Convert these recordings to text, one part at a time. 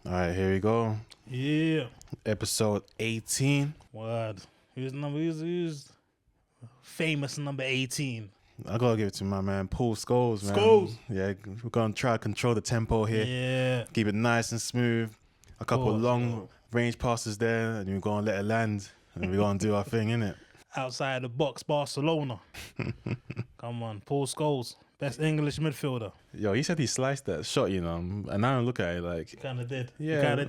All right, here we go. Yeah. Episode 18. Word. Who's famous number 18? I gotta give it to my man, Paul Scholes, man. Scholes. Yeah, we're gonna try to control the tempo here. Yeah. Keep it nice and smooth. A couple of long range passes there, and we're gonna let it land. And we're gonna do our thing, innit? Outside the box, Barcelona. Come on, Paul Scholes. Best English midfielder. Yo, he said he sliced that shot, you know, and now I look at it like... He kind of did. Yeah, He kind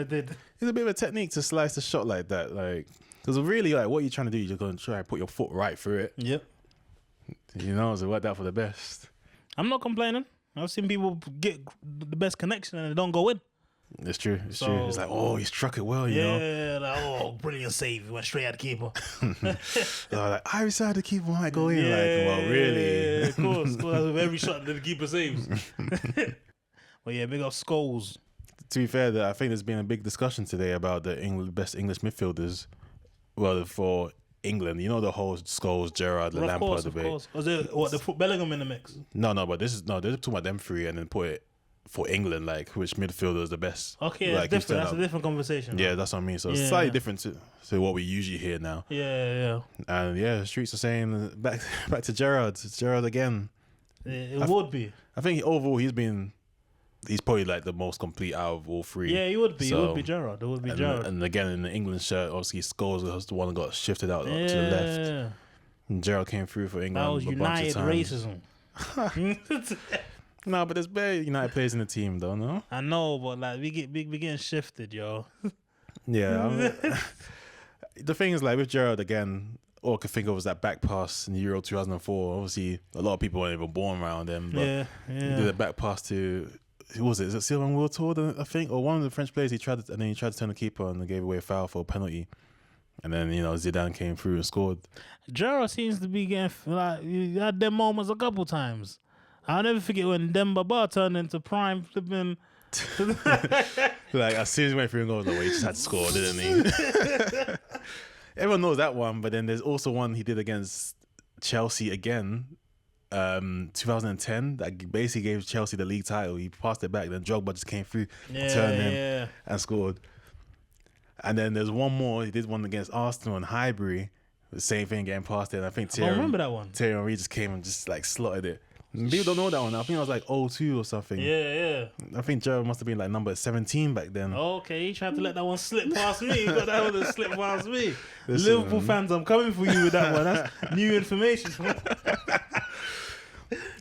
of did. It's a bit of a technique to slice the shot like that, like... Because really, like, what you're trying to do, you're going to try and put your foot right through it. Yep. You know, so it worked out for the best. I'm not complaining. I've seen people get the best connection and they don't go in. It's true. It's true. It's like, oh, he struck it well, you know. Yeah, like, oh, brilliant save. He went straight at the keeper. Like, I decided the keeper might go in. Yeah, like, well, really? Yeah, of course. That's with every shot that the keeper saves. But yeah, big up Scholes. To be fair, I think there's been a big discussion today about the best English midfielders. Well, for England, you know the whole Scholes, Gerrard, Well, Lampard course, debate. Of course. Was it what they put Bellingham in the mix? No, but they're talking about them three and then put it for England, like which midfielder is the best. Okay, like, that's different. That's a different conversation. Yeah, that's what I mean. So it's slightly different to what we usually hear now. Yeah. And yeah, the streets are saying back to Gerrard. It's Gerrard again. It would be. I think overall he's probably like the most complete out of all three. Yeah, he would be. So, it would be Gerrard. It would be Gerrard. And again, in the England shirt, obviously Scholes was the one that got shifted out to the left. And Gerrard came through for England. That was United racism. No, but there's bare United players in the team, though. No, I know, but like we getting shifted, yo. Yeah. The thing is, like with Gerrard again, all I could think of was that back pass in Euro 2004. Obviously, a lot of people weren't even born around then. But he did a back pass to. Who was it? Is it Sylvain Wiltord, I think, or one of the French players? He tried to turn the keeper and they gave away a foul for a penalty. And then Zidane came through and scored. Gerrard seems to be getting like you had them moments a couple times. I'll never forget when Demba Ba turned into prime flipping. Like as soon as he went through and goes, like, well, he just had to score, didn't he? Everyone knows that one, but then there's also one he did against Chelsea again. 2010 that basically gave Chelsea the league title. He passed it back, then Drogba just came through, turned him and scored. And then there's one more. He did one against Arsenal and Highbury. The same thing, getting past it. And I think I remember that one. Thierry Henry just came and just like slotted it. People don't know that one. I think I was like 02 or something. Yeah. I think Gerrard must have been like number 17 back then. Okay, he tried to let that one slip past me, but that one slip past me. Listen, Liverpool fans, I'm coming for you with that one. That's new information.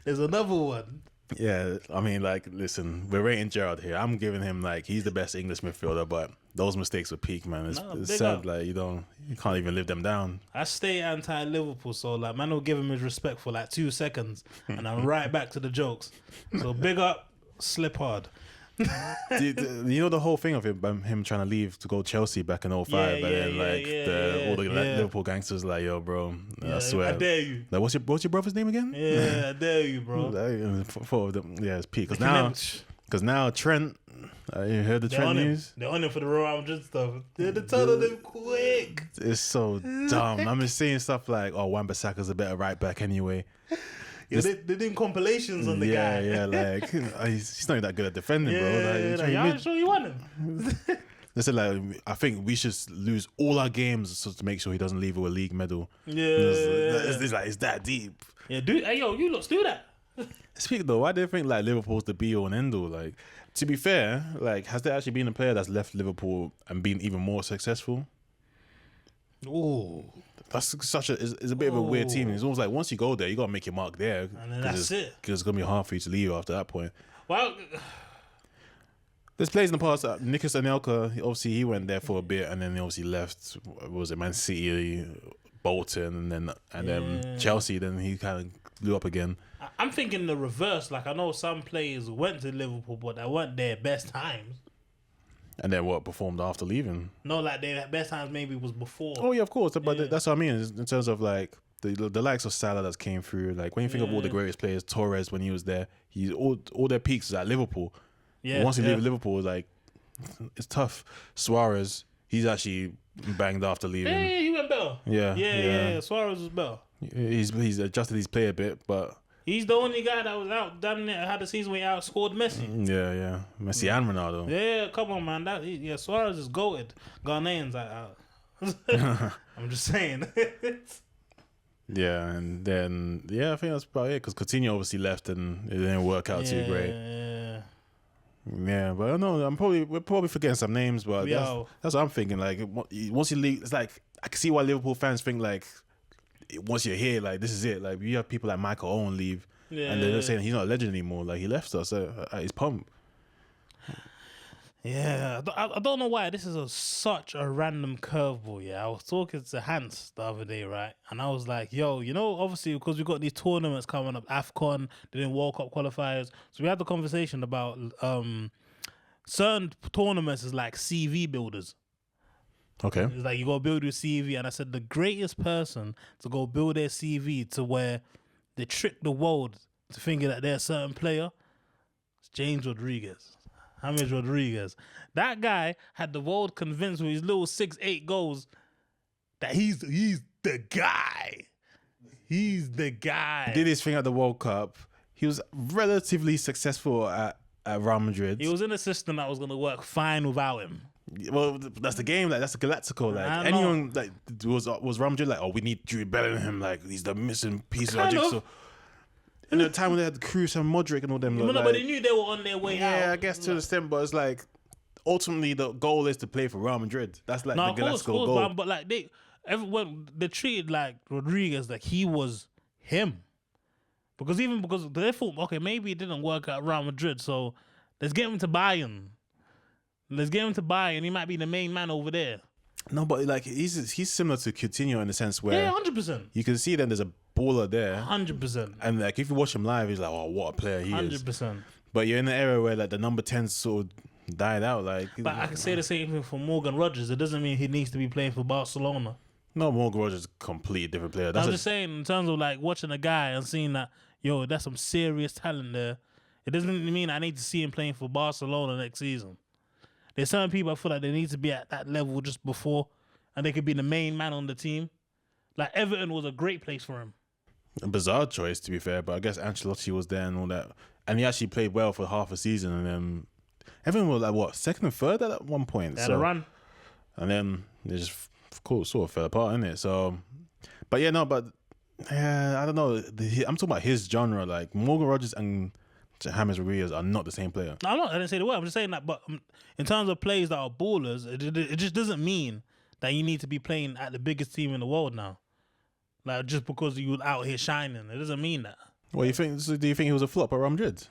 There's another one. Yeah, I mean, like, listen, we're rating Gerrard here. I'm giving him like he's the best English midfielder, but those mistakes were peak, man. It's sad, up. like you can't even live them down. I stay anti-Liverpool, so like man will give him his respect for like 2 seconds, and I'm right back to the jokes. So big up, slip hard. You know the whole thing of him trying to leave to go Chelsea back in 05, all the Liverpool gangsters like, yo, bro, I swear, I dare you. Like, what's your brother's name again? Yeah, I dare you, bro. Four of them, yeah, it's peak. Because now Trent, you heard the Trent news? They're on him for the Real Madrid stuff. They're the ton of them quick. It's so dumb. I'm just seeing stuff like, oh, Wan-Bissaka's a better right back anyway. Yeah, they're doing compilations on the guy. Yeah, like he's not even that good at defending, bro. I'm sure you want him. They said like, I think we should lose all our games so to make sure he doesn't leave with a league medal. Yeah, it's that deep. Yeah, dude. Hey, yo, you lot do that. Speaking though, why do you think like Liverpool's the be all and end all? Like, to be fair, like, has there actually been a player that's left Liverpool and been even more successful? Oh, that's it's a bit of a weird team. It's almost like once you go there, you gotta make your mark there, and then that's it. Because it's gonna be hard for you to leave after that point. Well, there's players in the past. Nicolas Anelka, obviously he went there for a bit, and then he obviously left. What was it, Man City, Bolton, and then Chelsea? Then he kind of blew up again. I'm thinking the reverse. Like I know some players went to Liverpool, but they weren't their best times. And then what performed after leaving? No, like their best times maybe was before. Oh yeah, of course. But that's what I mean in terms of like the likes of Salah that came through. Like when you think of all the greatest players, Torres when he was there, all their peaks was at Liverpool. Yeah. Once you leave Liverpool, like it's tough. Suarez, he's actually banged after leaving. Yeah, he went better. Yeah. Suarez was better. He's adjusted his play a bit, but He's the only guy that was out, damn near had a season where he outscored Messi. Yeah. Messi and Ronaldo. Yeah, come on, man. Suarez is goated. Ghanaians out. I'm just saying. Yeah, and then I think that's about it because Coutinho obviously left and it didn't work out too great. Yeah, but I don't know. We're probably forgetting some names, but that's what I'm thinking. Like once you leave, it's like I can see why Liverpool fans think like once you're here, like this is it. Like you have people like Michael Owen leave, and they're saying he's not a legend anymore. Like he left us at his pump. Yeah, I don't know why this is such a random curveball. Yeah, I was talking to Hans the other day, right? And I was like, yo, obviously because we got these tournaments coming up, AFCON, then World Cup qualifiers. So we had the conversation about certain tournaments is like CV builders. Okay. It's like you go build your CV, and I said the greatest person to go build their CV to where they trick the world to thinking that they're a certain player is James Rodriguez. James Rodriguez. That guy had the world convinced with his little 6'8" goals that he's the guy. He's the guy. He did his thing at the World Cup. He was relatively successful at Real Madrid. He was in a system that was going to work fine without him. Well, that's the game. Like that's the Galactical. Like anyone like was Real Madrid like, oh, we need Jude Bellingham. Like he's the missing piece of our jigsaw. In the time when they had Cruz and Modric and all them. But they knew they were on their way out. Yeah, I guess to an extent, but it's like ultimately the goal is to play for Real Madrid. That's like the Galactical goal. But like everyone they treated like Rodriguez like he was him. Because they thought, okay, maybe it didn't work at Real Madrid, so let's get him to Bryune. He might be the main man over there. No, but like he's similar to Coutinho in the sense where 100%. You can see that there's a baller there, 100%. And like if you watch him live, he's like, oh, what a player he is. 100%. But you're in an era where like the number 10 sort of died out. Like, but I can say the same thing for Morgan Rogers. It doesn't mean he needs to be playing for Barcelona. No, Morgan Rogers is a completely different player. I'm just saying in terms of like watching a guy and seeing that, yo, that's some serious talent there. It doesn't mean I need to see him playing for Barcelona next season. There's certain people I feel like they need to be at that level just before, and they could be the main man on the team. Like Everton was a great place for him. A bizarre choice, to be fair, but I guess Ancelotti was there and all that, and he actually played well for half a season, and then Everton was like what, second and third at one point. They had a run, and then they just sort of fell apart, innit? So, but I don't know. I'm talking about his genre. Like Morgan Rogers and James Rodriguez are not the same player. No, I didn't say the word. I'm just saying that. But in terms of players that are ballers, it just doesn't mean that you need to be playing at the biggest team in the world now. Like just because you was out here shining, it doesn't mean that. Well, you think? So do you think he was a flop at Real Madrid?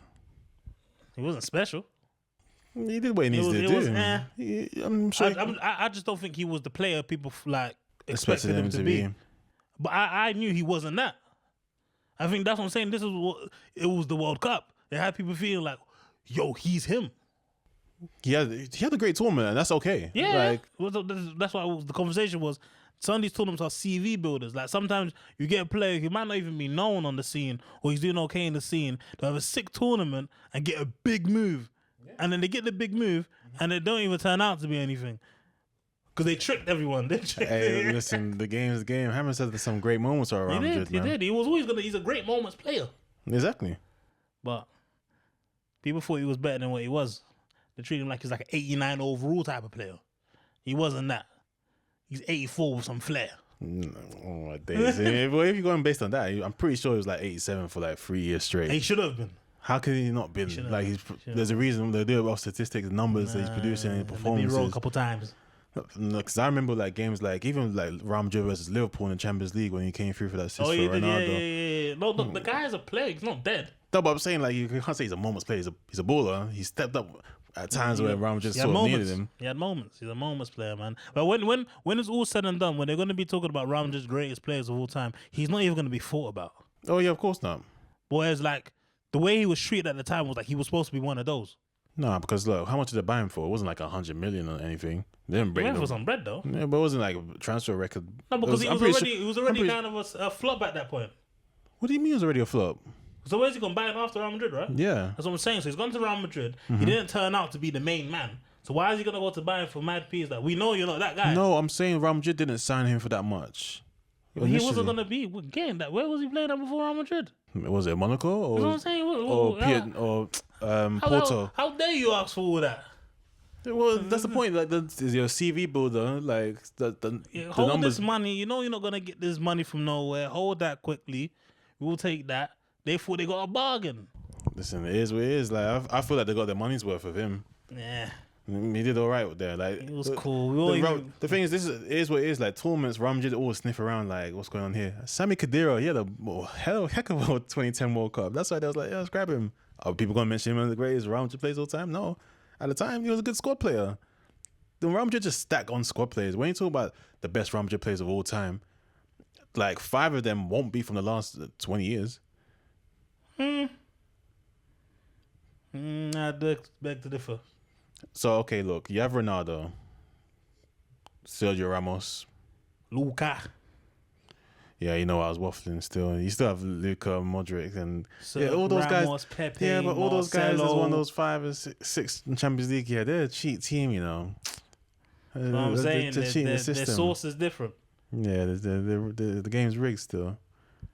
He wasn't special. He did what he needs to do. I'm sure. I just don't think he was the player people like expected him to be. But I knew he wasn't that. I think that's what I'm saying. It was the World Cup. It had people feeling like, yo, he's him. He had a great tournament, and that's okay. Yeah, that's why the conversation was. Some of these tournaments are CV builders. Like sometimes you get a player who might not even be known on the scene, or he's doing okay in the scene. They have a sick tournament and get a big move, and then they get the big move, and they don't even turn out to be anything because they tricked everyone. Hey, listen, the game's the game. Hammond said there's some great moments around. He did. He was always he's a great moments player. Exactly. But people thought he was better than what he was. They treated him like he's like an 89 overall type of player. He wasn't that. He's 84 with some flair. Oh my days. Well, if you're going based on that, I'm pretty sure he was like 87 for like 3 years straight. He should have been. How could he not been? There's a reason they do it about statistics, numbers that he's producing, and performances. He wrote a couple times. Because I remember like games like even like Real Madrid versus Liverpool in the Champions League when he came through for that assist for Ronaldo. Yeah. No, the guy's a player. He's not dead. No, but I'm saying like you can't say he's a moments player. He's a baller. He stepped up at times where Real Madrid sort of needed him. He had moments. He's a moments player, man. But when it's all said and done, when they're going to be talking about Real Madrid's greatest players of all time, he's not even going to be thought about. Oh yeah, of course not. Whereas like the way he was treated at the time was like he was supposed to be one of those. No, because look, how much did they buy him for? It wasn't like 100 million or anything. They didn't bring him for some bread though. Yeah, but it wasn't like a transfer record. No, because he was already kind of a flop at that point. What do you mean it was already a flop? So where's he going to buy him after Real Madrid, right? Yeah. That's what I'm saying. So he's gone to Real Madrid. He didn't turn out to be the main man. So why is he going to go to buy him for mad peas? That we know you're not that guy. No, I'm saying Real Madrid didn't sign him for that much. He wasn't gonna be getting that. Where was he playing at before Real Madrid? Was it Monaco or That's what I'm saying. Porto? How dare you ask for all that? Well, that's the point. Like, is your CV builder, like the hold numbers. this money. You know you're not gonna get this money from nowhere. Hold that quickly. We'll take that. They thought they got a bargain. Listen, it is what it is. Like, I feel like they got their money's worth of him. Yeah. He did all right there. Like, it was cool. The thing is, it is what it is. Like, tournaments, Real Madrid always sniff around. Like, what's going on here? Sami Khedira, he had a heck of a 2010 World Cup. That's why they was like, yeah, let's grab him. Are people gonna mention him as the greatest Real Madrid players all the time? No. At the time, he was a good squad player. The Real Madrid just stack on squad players. When you talk about the best Real Madrid players of all time, like 5 of them won't be from the last 20 years. I beg to differ. So, okay, look, you have Ronaldo, Sergio Ramos, Luka. Yeah, you know, I was waffling still. You still have Luka, Modric, and all those guys. Pepe, yeah, but all those guys Marcelo. is one of those 5 or 6 in Champions League. Yeah, they're a cheat team, you know. That's what I'm saying. Their source is different. Yeah, the game's rigged still.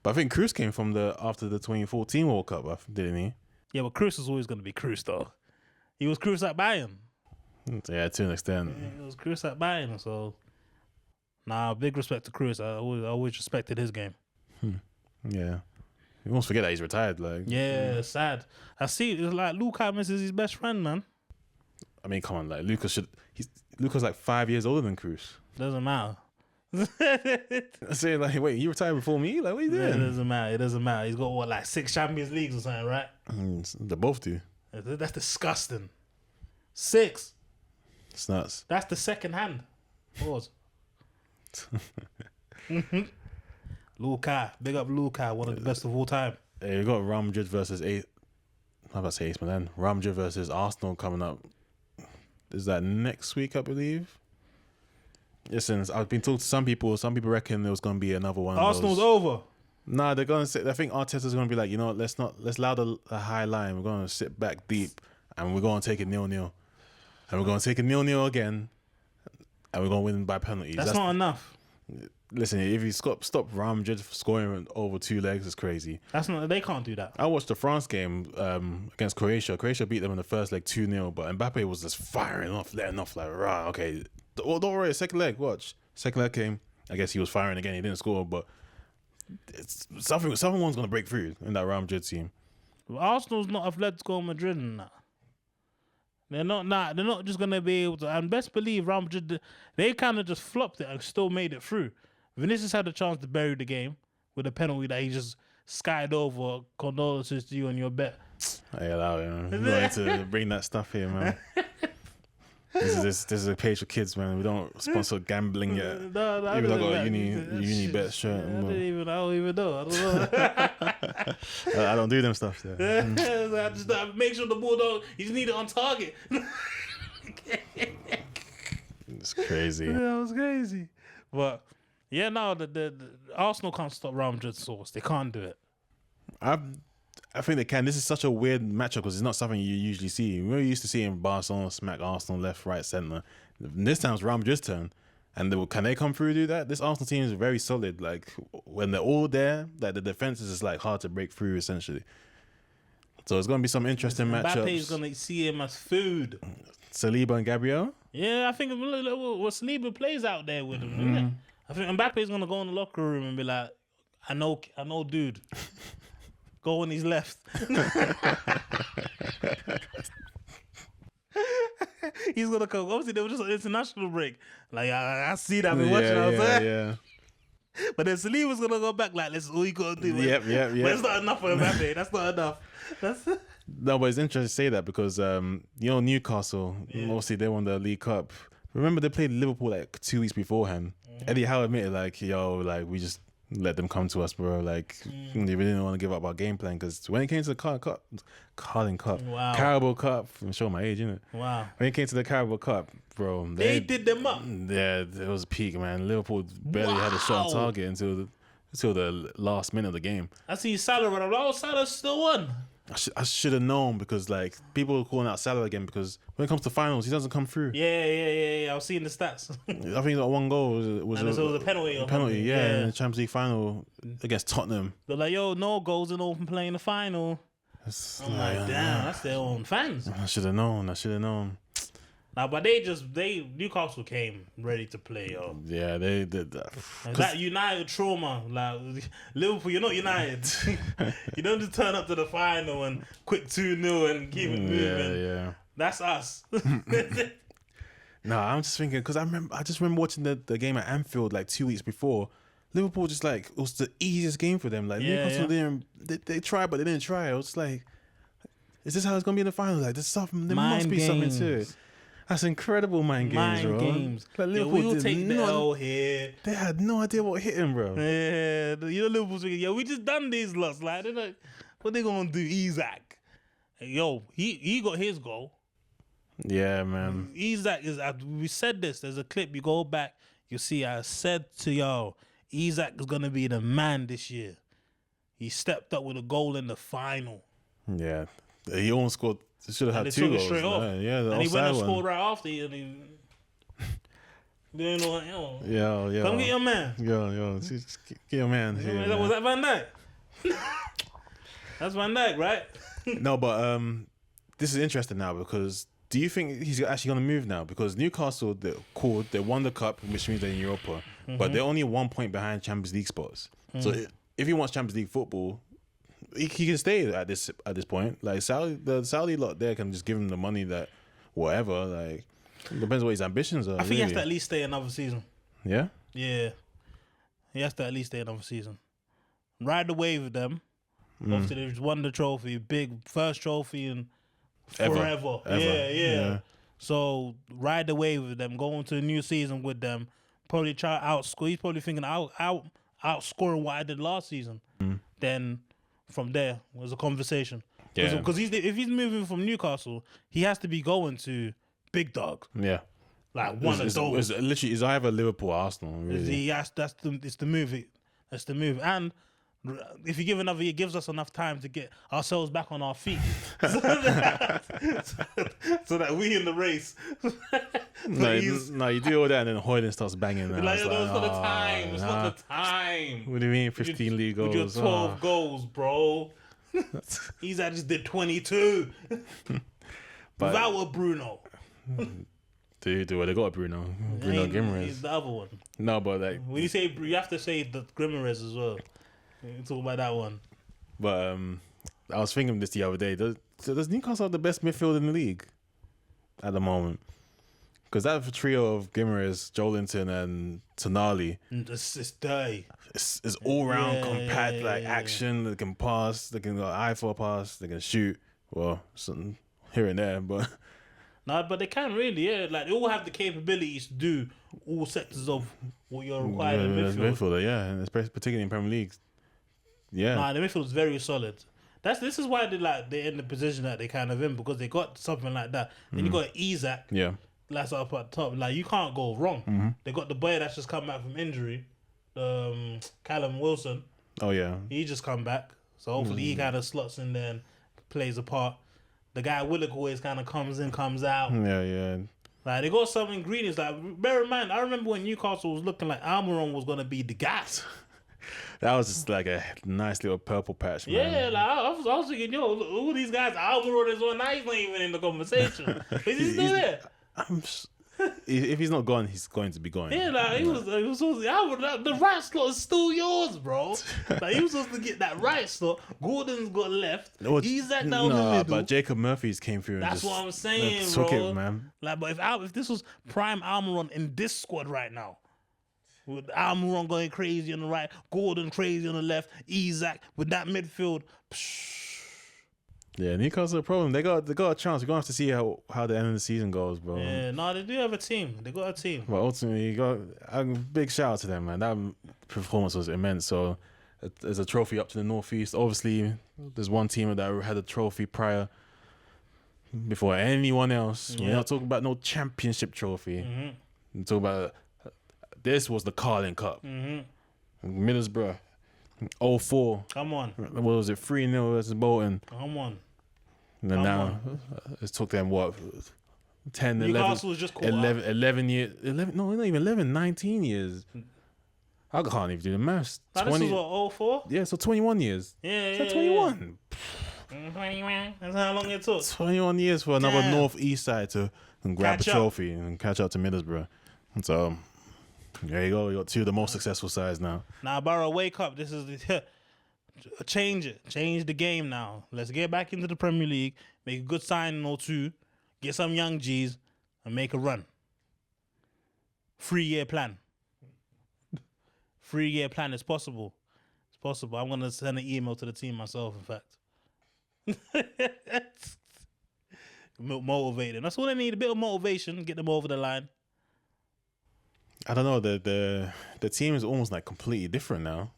But I think Cruz came from after the 2014 World Cup, didn't he? Yeah, but Cruz is always going to be Cruz, though. He was Cruz at Bayern. Yeah, to an extent. Yeah, he was Cruz at Bayern, so... Nah, big respect to Cruz. I always respected his game. Yeah. You almost forget that he's retired. Like, yeah, sad. I see it's like Luka misses his best friend, man. I mean, come on, like Luka's like 5 years older than Cruz. Doesn't matter. I say, like, wait, you retired before me? Like, what are you doing? Yeah, it doesn't matter. He's got what, like 6 Champions Leagues or something, right? They both do. That's disgusting. 6. It's nuts. That's the second hand. Pause. Luka, big up Luka, one of the best of all time. Hey, we got Real Madrid versus Real Madrid versus Arsenal coming up. Is that next week, I believe? Listen, I've been talking to some people. Some people reckon there was going to be another one. Arsenal's over. Nah, they're going to say. I think Arteta's going to be like, you know what? Let's allow the high line. We're going to sit back deep, and we're going to take it 0-0, and we're going to take it 0-0 again. And we're going to win by penalties. That's not enough. Listen, if you stop Real Madrid scoring over 2 legs, it's crazy. They can't do that. I watched the France game against Croatia. Croatia beat them in the first leg 2-0, but Mbappe was just firing off, letting off like, rah, okay. Don't worry, second leg, watch. Second leg came. I guess he was firing again. He didn't score, but someone's going to break through in that Real Madrid team. Arsenal's not Atletico Madrid and that. They're not just gonna be able to. And best believe Real Madrid, they kind of just flopped it and still made it through. Vinicius had a chance to bury the game with a penalty that he just skied over. Condolences to you on your bet. Hey, allow it, man. We don't need to bring that stuff here, man. This is a page for kids, man. We don't sponsor gambling yet. Even though I got a uni bet shirt. I don't even know. I don't know. I don't do them stuff there. I just make sure the ball don't. You just need it on target. It's crazy. That was crazy. But yeah, no, the Arsenal can't stop Real Madrid's source. They can't do it. I think they can. This is such a weird matchup because it's not something you usually see. We're used to seeing Barcelona smack Arsenal left, right, centre. This time it's Real Madrid's turn. And can they come through and do that? This Arsenal team is very solid. Like, when they're all there, like, the defense is just like hard to break through, essentially. So it's going to be some interesting matchups. Mbappe's going to see him as food. Saliba and Gabriel? Yeah, I think what Saliba plays out there with him. Mm-hmm. I think Mbappe's going to go in the locker room and be like, I know, dude. Go on his left. He's gonna come. Obviously, they were just an international break. Like I see that. I've been watching. Yeah. But then Saliba's gonna go back. Like, that's all you gotta do. Yep. But it's not enough for Mbappe. That's not enough. No, but it's interesting to say that because Newcastle, obviously they won the League Cup. Remember they played Liverpool like 2 weeks beforehand. Eddie Howe admitted like, we just let them come to us, bro. Like, we didn't want to give up our game plan because when it came to the Carling Cup, wow. Carabao Cup, I'm showing my age, innit? Wow. When it came to the Carabao Cup, bro, they did them up. Yeah, it was peak, man. Liverpool barely had a shot on target until the last minute of the game. I see Salah run. Oh, Salah still won. I should have known because like people are calling out Salah again because when it comes to finals, he doesn't come through. Yeah. I was seeing the stats. I think he got one goal. It was a penalty. Yeah, in the Champions League final against Tottenham. They're like, yo, no goals in open playing the final. I'm like, damn, that's their own fans. I should have known. Now, but Newcastle came ready to play, yo. Yeah, they did that. That United trauma, like Liverpool, you're not United. You don't just turn up to the final and quick 2-0 and keep it moving. Yeah. That's us. No, I'm just thinking because I just remember watching the game at Anfield like 2 weeks before. Liverpool just like it was the easiest game for them. Like Newcastle they tried, but they didn't try. I was like, is this how it's gonna be in the final? Like there's something. There must be something to it. That's incredible mind games, bro. Like, Liverpool we'll take the L here. They had no idea what hit him, bro. Yeah, Liverpool's thinking, yo, we just done these lots. Like, they're like, what they gonna do? Isaac. Yo, he got his goal. Yeah, man. Isaac is. We said this. There's a clip. You go back. You see. I said to y'all, Isaac is gonna be the man this year. He stepped up with a goal in the final. Yeah, he almost scored. He should have had 2 goals. Straight off. Yeah, and he went and scored right after. And he, you know, yo. Come get your man. Yo, get your man. Here, was that Van Dijk? That's Van Dijk, right? No, but this is interesting now because do you think he's actually going to move now? Because Newcastle, they won the cup, which means they're in Europa, but they're only 1 point behind Champions League spots. So if he wants Champions League football, he can stay at this point. Like the Saudi lot there can just give him the money that whatever. Like it depends what his ambitions are. I think he has to at least stay another season. Yeah. Yeah, he has to at least stay another season. Ride the wave with them. Obviously, they've won the trophy, big first trophy in forever. Ever. Yeah. So ride the wave with them. Go into a new season with them. Probably try to outscore. He's probably thinking outscoring what I did last season. Then from there was a conversation. Because if he's moving from Newcastle, he has to be going to big dog. Yeah. Like one of those. It's literally is either Liverpool or Arsenal. Really. It's the move. That's the move. And if you give another year, gives us enough time to get ourselves back on our feet, so that we in the race. No, you do all that and then Hoyland starts banging. Like, it's not the time. It's not the time. What do you mean 15 league goals? With your 12 goals, bro. He's just did 22 without a Bruno. Dude, they got a Bruno Guimaraes. He's the other one. No, but like when you say you have to say the Guimaraes as well. Talk about that one. But I was thinking this the other day. Does Newcastle have the best midfield in the league at the moment? Because that trio of Guimaraes, Joelinton, and Tonali, it's dirty. It's all round compact, action. They can pass. They can go eye for a pass. They can shoot. Well, something here and there, but no, but they can really. Yeah, like they all have the capabilities to do all sectors of what you're required in midfield. And especially particularly in Premier League. Yeah, the midfield is very solid. This is why they're in the position that they kind of in, because they got something like that. Then you got Isaac. Yeah. That's up at the top. Like you can't go wrong. They got the boy that's just come back from injury, Callum Wilson. Oh yeah. He just come back, so hopefully he kind of slots in there and plays a part. The guy Willock always kind of comes in, comes out. Yeah. Like they got some ingredients. Like bear in mind, I remember when Newcastle was looking like Almiron was gonna be the gas. That was just like a nice little purple patch, man. Yeah, like I was thinking, yo, all these guys, Almiron is on. Now he's not even in the conversation. Is he still there? If he's not gone, he's going to be gone. Yeah, like he was supposed to, the right slot is still yours, bro. Like he was supposed to get that right slot. Gordon's got left. He's down the middle. But Jacob Murphy's came through. That's what I'm saying, took bro. It, man. Like, but if this was prime Almiron in this squad right now, with Almiron going crazy on the right, Gordon crazy on the left, Isaac with that midfield. Yeah, Newcastle a problem. They got a chance. We're gonna have to see how the end of the season goes, bro. Yeah, no, they do have a team. They got a team. But ultimately, you got a big shout out to them, man. That performance was immense. So there's a trophy up to the northeast. Obviously, there's one team that had a trophy prior before anyone else. We're not talking about no championship trophy. We're talking about this was the Carling Cup. Middlesbrough 04. Come on. What was it? 3-0 versus Bolton. Come on. And then now it took them what? 10, Newcastle 11, was just caught 11 years. 11, no, not even 11. 19 years. I can't even do the maths. Now, this was what, 04? Yeah, so 21 years. Yeah, so 21. 21. That's how long it took. 21 years for another North-East side to grab Catch a up. trophy and catch up to Middlesbrough. So, there you go. You got two of the most successful sides now. Now, Borough, wake up. This is the change it. Change the game now. Let's get back into the Premier League, make a good signing or two, get some young G's, and make a run. 3-year plan. 3-year plan is possible. It's possible. I'm going to send an email to the team myself, in fact. Motivate them. That's all they need, a bit of motivation, get them over the line. I don't know. The team is almost like completely different now.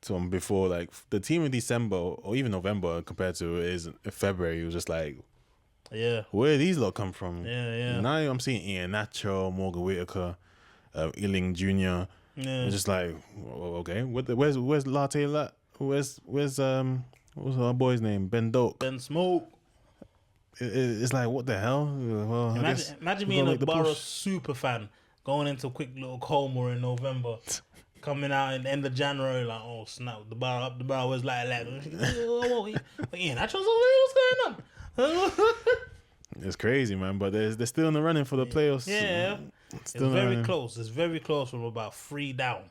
So before, like the team in December or even November compared to is February, it was just like, yeah, where did these lot come from? Yeah. Now I'm seeing Ian Nacho, Morgan Whitaker, Ealing Jr. Yeah. It's just like, okay, where's Latte? Where's what's our boy's name? Ben Doak. Ben Smoke. It's like, what the hell? Well, imagine being a Borough super fan going into a quick little coma in November. Coming out in the end of January, like, oh snap, the Borough was like, Ian, what's going on? It's crazy, man, but they're still in the running for the playoffs. Yeah, it's very close. It's very close from about 3 down,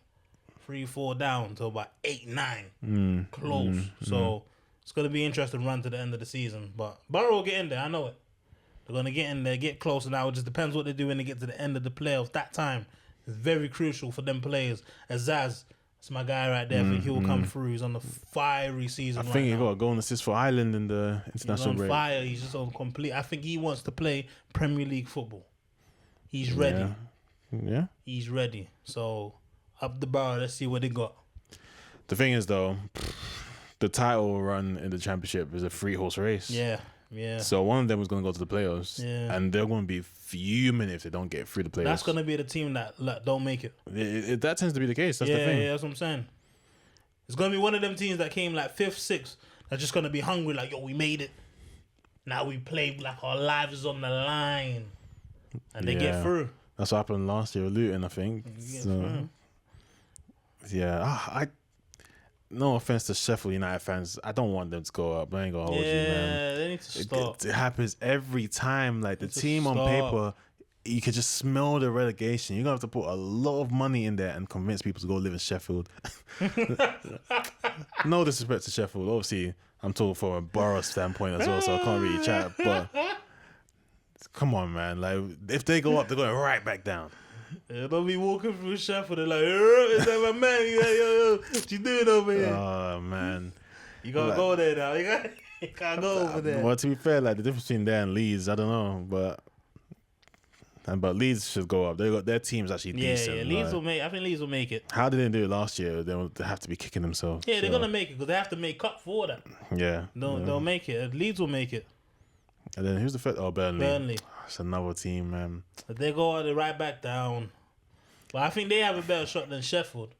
3-4 down to about 8-9. Close. So it's gonna be interesting run to the end of the season. But Borough will get in there. I know it. They're gonna get in there, get closer. Now it just depends what they do when they get to the end of the playoffs. That time is very crucial for them players. As Zaz, that's my guy right there. I think he'll come through. He's on the fiery season. I think he now. got a goal and assist for Ireland in the international break. He's on fire. He's just on complete. I think he wants to play Premier League football. He's ready. Yeah. He's ready. So up the bar. Let's see what they got. The thing is, though, the title run in the championship is a 3-horse race. Yeah. So one of them was going to go to the playoffs. Yeah. And they're going to be fuming if they don't get through the playoffs. That's going to be the team that don't make it. That tends to be the case. That's the thing. Yeah, that's what I'm saying. It's going to be one of them teams that came like 5th, 6th. That's just going to be hungry. Like, yo, we made it. Now we play like our lives on the line. And they get through. That's what happened last year with Luton, I think. Yeah, no offense to Sheffield United fans, I don't want them to go up. I ain't gonna hold you, man. They need to stop. It happens every time. Like the team on paper, you could just smell the relegation. You're gonna have to put a lot of money in there and convince people to go live in Sheffield. No disrespect to Sheffield. Obviously, I'm talking from a Borough standpoint as well, so I can't really chat. But come on, man. Like if they go up, they're going right back down. Yeah, don't be walking through Sheffield and like, is that my man? He's like, yo, what you doing over here? Oh, man. You gotta go there now. You gotta go over there. Well, to be fair, like the difference between there and Leeds, I don't know, but Leeds should go up. They got their team's actually decent. Yeah, Leeds will make. I think Leeds will make it. How did they do it last year? They have to be kicking themselves. Yeah, they're gonna make it because they have to make up for that. Yeah, they'll make it. Leeds will make it. And then who's the first? Oh, Burnley. Burnley. It's another team, man. If they go right back down. But I think they have a better shot than Sheffield.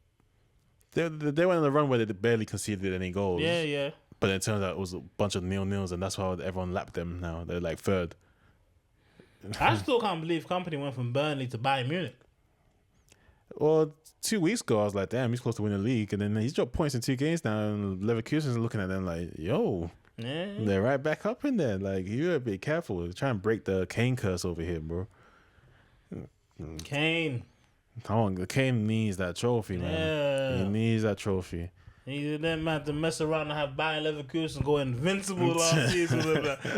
They went on a run where they barely conceded any goals. Yeah. But it turns out it was a bunch of 0-0s, and that's why everyone lapped them now. They're like third. I still can't believe Company went from Burnley to Bayern Munich. Well, 2 weeks ago, I was like, damn, he's close to winning the league. And then he's dropped points in 2 games now, and Leverkusen's looking at them like, yo, they're right back up in there. Like, you gotta be careful. Try and break the Kane curse over here, bro. Kane. Come on, Kane needs that trophy, man. Yeah. He needs that trophy. He didn't have to mess around and have Bayern Leverkusen go invincible last season.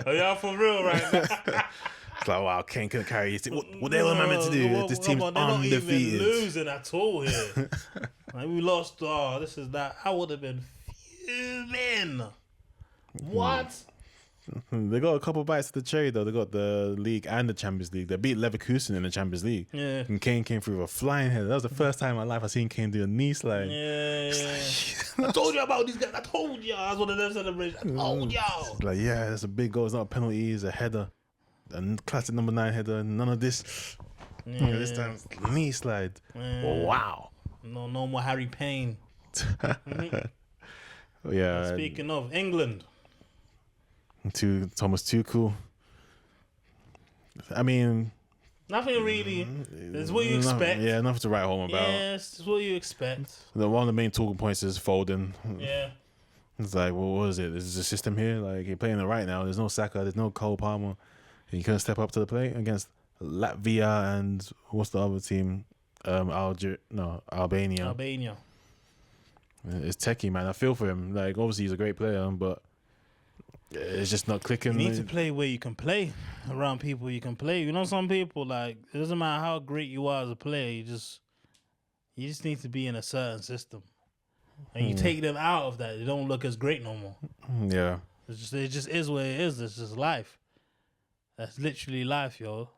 Are y'all for real right now? It's like, wow, Kane couldn't carry his team. What the hell am I meant to do? This team's undefeated. They're not even losing at all here. Like, we lost. Oh, this is that. I would have been fuming. What? They got a couple bites of the cherry, though. They got the league and the Champions League. They beat Leverkusen in the Champions League. Yeah. And Kane came through with a flying header. That was the first time in my life I seen Kane do a knee slide. Yeah. I told you about these guys. I told y'all. I was one of them celebrations. I told y'all. Like, yeah, that's a big goal. It's not a penalty. It's a header. A classic number 9 header. None of this. Yeah. This time, knee slide. Yeah. Wow. No more Harry Payne. Yeah. Speaking of England, Thomas Tuchel. I mean, nothing really. It's what you expect. Yeah, nothing to write home about. Yes, it's what you expect. One of the main talking points is Foden. Yeah. It's like, well, what is it? Is the system here? Like, you're playing it right now. There's no Saka. There's no Cole Palmer. He couldn't step up to the plate against Latvia and what's the other team? Albania. Albania. It's techie, man. I feel for him. Like, obviously he's a great player, but it's just not clicking. You need to play where you can play, around people you can play. You know, some people, like, it doesn't matter how great you are as a player, you just need to be in a certain system. And you take them out of that, they don't look as great no more. Yeah. It just is what it is. It's just life. That's literally life, yo.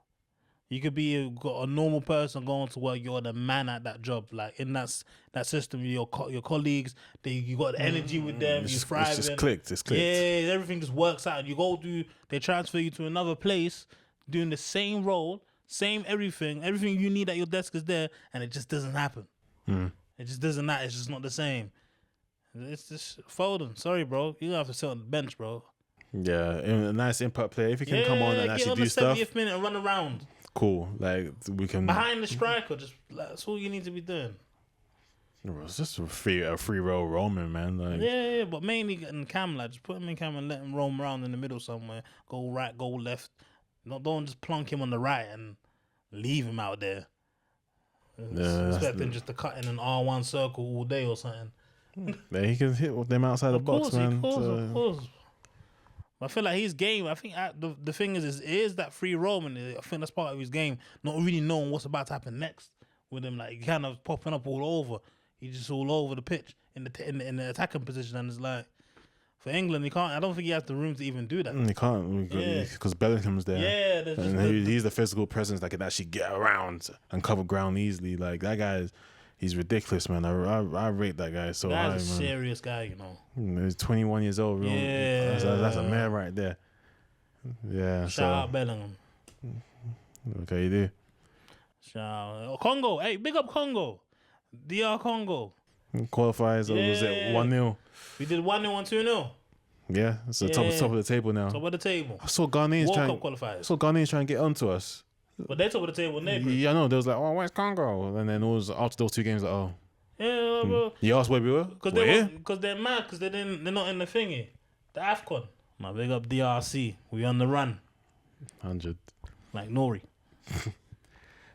You could be a normal person going to work. You're the man at that job. Like, in that system, your colleagues, you got the energy with them. You thrive. It's just clicked. It's clicked. Yeah, everything just works out. They transfer you to another place, doing the same role, same everything. Everything you need at your desk is there, and it just doesn't happen. It just doesn't. It's just not the same. It's just Foden. Sorry, bro. You gonna have to sit on the bench, bro. Yeah, a nice impact player. If he can come on and actually do stuff. Get on the 70th minute and run around. Cool. Like, we can behind the striker. Just that's all you need to be doing. It's just a free roll roaming, man. Like, yeah, but mainly in cam, like, just put him in cam and let him roam around in the middle somewhere. Go right, go left. Don't just plunk him on the right and leave him out there. Expect him just to cut in an R1 circle all day or something. Yeah, he can hit with them outside the box, man. Of course. I feel like his game, I think the thing is that free roaming. I think that's part of his game. Not really knowing what's about to happen next with him, like, kind of popping up all over. He's just all over the pitch in the attacking position, and it's like, for England, he can't. I don't think he has the room to even do that. He can't because Bellingham's there. Yeah, and he's the physical presence that can actually get around and cover ground easily. Like, that guy he's ridiculous, man. I rate that guy so high, man. He's a serious guy, you know. He's 21 years old. Yeah, that's a man right there. Yeah. Shout out Bellingham. Okay, you do. Shout out Congo. Hey, big up Congo. DR Congo. Qualifiers, or was it 1-0? We did 1-0 and 2-0. Yeah, it's the top of the table now. Top of the table. I saw Ghanaians trying to get onto us. But they're top of the table, Yeah, I know. They was like, oh, where's Congo? And then it was after those two games, like, oh. Yeah, bro. You asked where we were? Because they're mad, because they're not in the thingy. The AFCON. My big up DRC. We on the run. 100. Like Nori.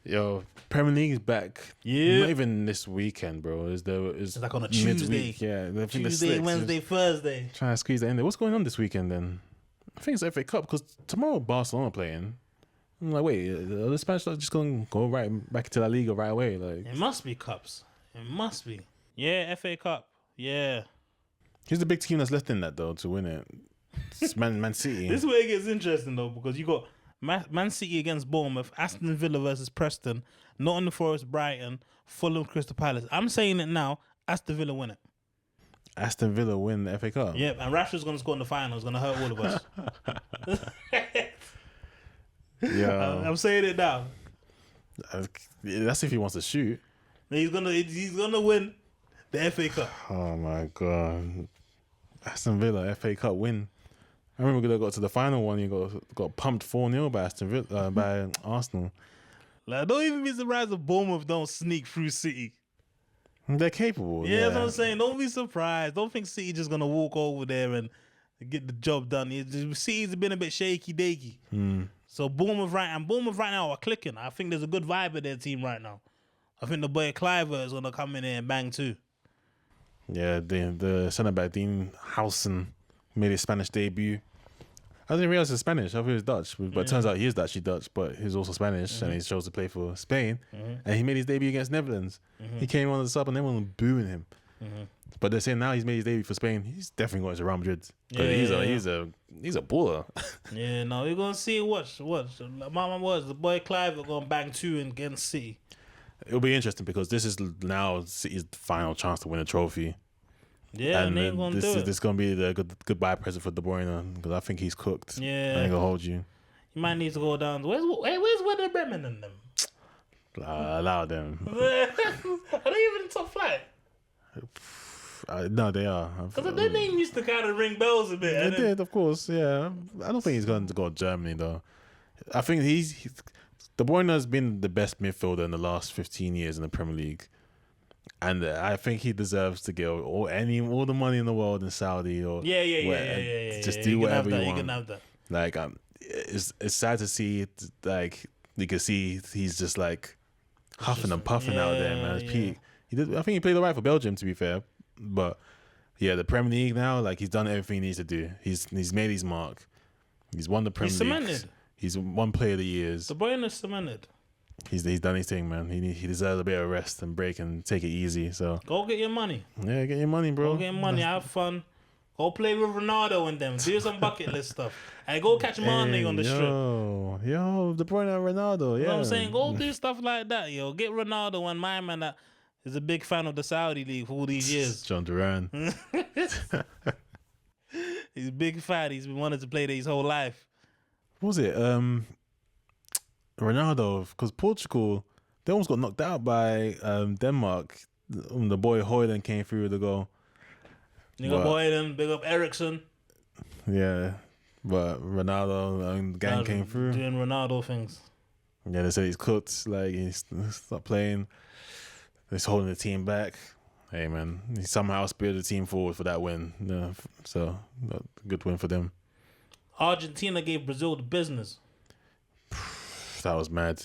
Yo, Premier League is back. Yeah. Not even this weekend, bro. It's like on a Tuesday. Midweek. Yeah, Tuesday, Wednesday, Thursday. Trying to squeeze that in there. What's going on this weekend then? I think it's FA Cup, because tomorrow Barcelona playing. I'm like, wait, are the Spanish just going to go right back into La Liga right away? Like, it must be cups. It must be. Yeah, FA Cup. Yeah. Who's the big team that's left in that, though, to win it? It's Man City. This is where it gets interesting, though, because you got Man City against Bournemouth, Aston Villa versus Preston, Nottingham Forest, Brighton, Fulham, Crystal Palace. I'm saying it now, Aston Villa win it. Aston Villa win the FA Cup? Yeah, and Rashford's going to score in the final. It's going to hurt all of us. Yeah, I'm saying it now. That's if he wants to shoot. He's gonna win the FA Cup. Oh my god, Aston Villa FA Cup win. I remember they got to the final one. You got pumped 4-0 by Aston Villa by Arsenal. Like, don't even be surprised if Bournemouth don't sneak through City. They're capable. Yeah, that's what I'm saying. Don't be surprised. Don't think City just gonna walk over there and get the job done. City's been a bit shaky dakey. So Bournemouth right now are clicking. I think there's a good vibe of their team right now. I think the boy Cliver is gonna come in there and bang too. Yeah, the centre back Dean Howson made his Spanish debut. I didn't realize he's Spanish. I thought he was Dutch, but it turns out he is actually Dutch, but he's also Spanish, and he chose to play for Spain. And he made his debut against Netherlands. He came on the sub, and everyone was booing him. But they're saying now he's made his debut for Spain. He's definitely going to Real Madrid. He's a baller. Yeah, no, we're gonna see. Watch. My words, the boy Clive are gonna bang 2 against City. It'll be interesting because this is now City's final chance to win a trophy. Yeah, and they ain't gonna do it. This is gonna be the goodbye present for De Bruyne, because I think he's cooked. Yeah, I ain't gonna hold you. You might need to go down. Where's Werder Bremen and them? Allow them. Are they even in top flight? No, they are. Because their name used to kind of ring bells a bit. They did, of course, yeah. I don't think he's going to go to Germany, though. I think De Bruyne has been the best midfielder in the last 15 years in the Premier League. And I think he deserves to get all the money in the world in Saudi or just do whatever you want. You can have that. Like, it's sad to see it. Like, you can see he's just like huffing and puffing out there, man. I think he played all right for Belgium, to be fair. But yeah, the Premier League now, like, he's done everything he needs to do. He's made his mark. He's won the Premier League. Cemented. He's won Player of the Years. De Bruyne is cemented. He's done his thing, man. He deserves a bit of rest and break and take it easy. So go get your money. Yeah, get your money, bro. Go get your money. Have fun. Go play with Ronaldo and them. Do some bucket list stuff. And go catch Mane on the strip. Yo, De Bruyne and Ronaldo. Yeah, you know what I'm saying? Go do stuff like that, yo. Get Ronaldo and my man that is a big fan of the Saudi League for all these years. John Duran. He's a big fan. He's been wanting to play there his whole life. What was it? Ronaldo, because Portugal, they almost got knocked out by Denmark. The boy Højlund came through with the goal. Big up Højlund, big up Eriksson. Yeah, but Ronaldo and the gang came through. Doing Ronaldo things. Yeah, they said he's cooked. Like, he's stopped playing. He's holding the team back. Hey, man, he somehow spirited the team forward for that win. Yeah, so, good win for them. Argentina gave Brazil the business. That was mad.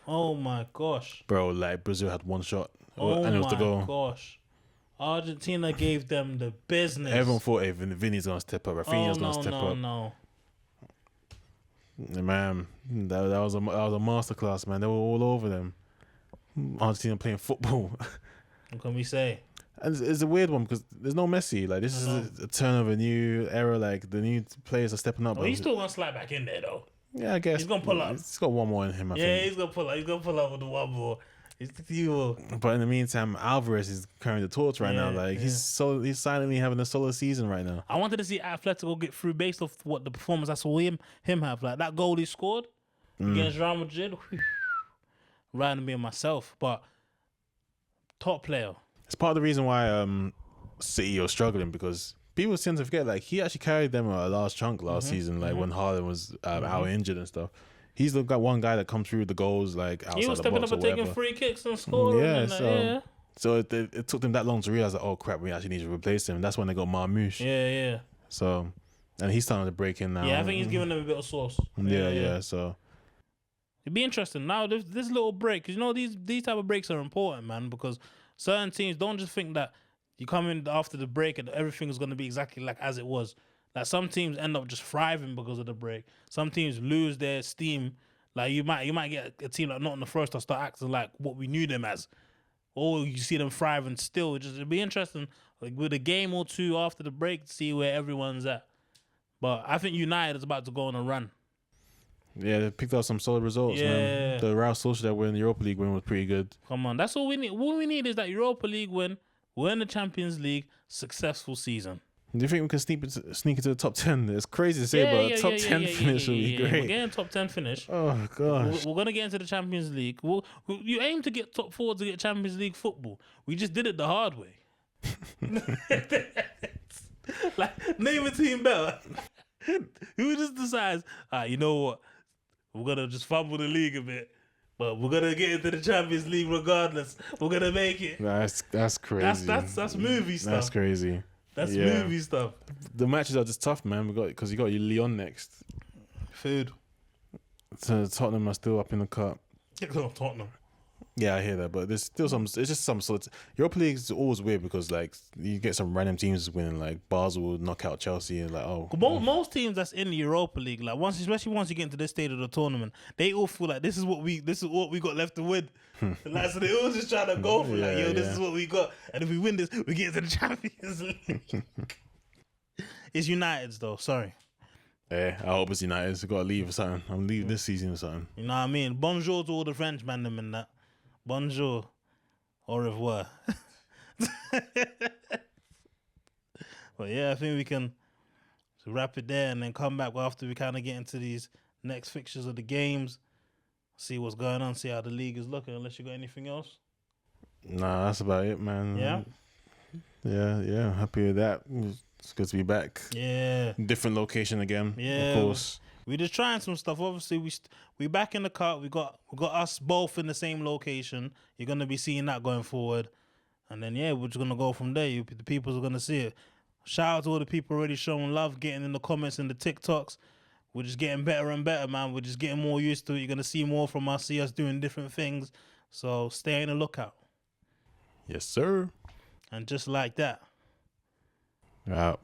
Oh my gosh. Bro, like, Brazil had one shot. And it was the goal. Oh my gosh. Argentina gave them the business. Everyone thought, hey, Vinny's going to step up. Rafinha's going to step up. No. Man, that was a masterclass, man. They were all over them. Argentina playing football. What can we say? And it's a weird one because there's no Messi. Like, this is a turn of a new era. Like, the new players are stepping up. Oh, he's still going to slide back in there, though. Yeah, I guess. He's going to pull up. He's got one more in him, I think. Yeah, he's going to pull up. He's going to pull up with the one more. But in the meantime, Alvarez is carrying the torch right now. Like, he's silently having a solid season right now. I wanted to see Atletico get through based off what the performance I saw him have. Like, that goal he scored against Real Madrid. Rather than being myself. But top player. It's part of the reason why City are struggling, because people tend to forget, like, he actually carried them a large chunk last season, like when Haaland was out injured and stuff. He's the one guy that comes through the goals, like, outside the box. He was stepping up and taking free kicks and scoring. So it took them that long to realize that, oh crap, we actually need to replace him. That's when they got Marmouche. Yeah. So, and he's starting to break in now. Yeah, I think he's giving them a bit of sauce. Yeah. So it'd be interesting now. This little break, because you know these type of breaks are important, man. Because certain teams don't just think that you come in after the break and everything is going to be exactly like as it was. Like, some teams end up just thriving because of the break. Some teams lose their steam. Like, you might get a team like Nottingham Forest that start acting like what we knew them as. Or you see them thrive and still. It'd be interesting, like, with a game or two after the break, to see where everyone's at. But I think United is about to go on a run. Yeah, they picked up some solid results, man. The Real Sociedad win, the Europa League win was pretty good. Come on, that's all we need. What we need is that Europa League win, win the Champions League, successful season. Do you think we can sneak into the top 10? It's crazy to say, but a top 10 finish would be great. We're getting top 10 finish. Oh, gosh. We're going to get into the Champions League. You aim to get top 4 to get Champions League football. We just did it the hard way. Like, name a team better. Who just decides, you know what? We're going to just fumble the league a bit, but we're going to get into the Champions League regardless. We're going to make it. That's crazy. That's movie stuff. That's crazy. That's movie stuff. The matches are just tough, man. Because you got Lyon next. Food. So Tottenham are still up in the cup. Tottenham. Yeah, I hear that, but there's still some. It's just some sort. Europa League is always weird because, like, you get some random teams winning, like Basel will knock out Chelsea, and like, most teams that's in the Europa League, like, especially once you get into this stage of the tournament, they all feel like this is what we got left to win. Like, so they all just trying to go for this is what we got, and if we win this, we get into the Champions League. It's United's though. Sorry. Yeah, I hope it's United's. Got to leave or something. I'm leaving this season or something. You know what I mean? Bonjour to all the French man them and that. Bonjour. Au revoir. But yeah, I think we can wrap it there and then come back after we kind of get into these next fixtures of the games, see what's going on, see how the league is looking, unless you got anything else. Nah, that's about it, man. Yeah? Yeah. Happy with that. It's good to be back. Yeah. Different location again. Yeah. Of course. We just trying some stuff. Obviously, we back in the cut. We got us both in the same location. You're gonna be seeing that going forward, and then we're just gonna go from there. The people are gonna see it. Shout out to all the people already showing love, getting in the comments and the TikToks. We're just getting better and better, man. We're just getting more used to it. You're gonna see more from us, see us doing different things. So stay on the lookout. Yes, sir. And just like that. Out.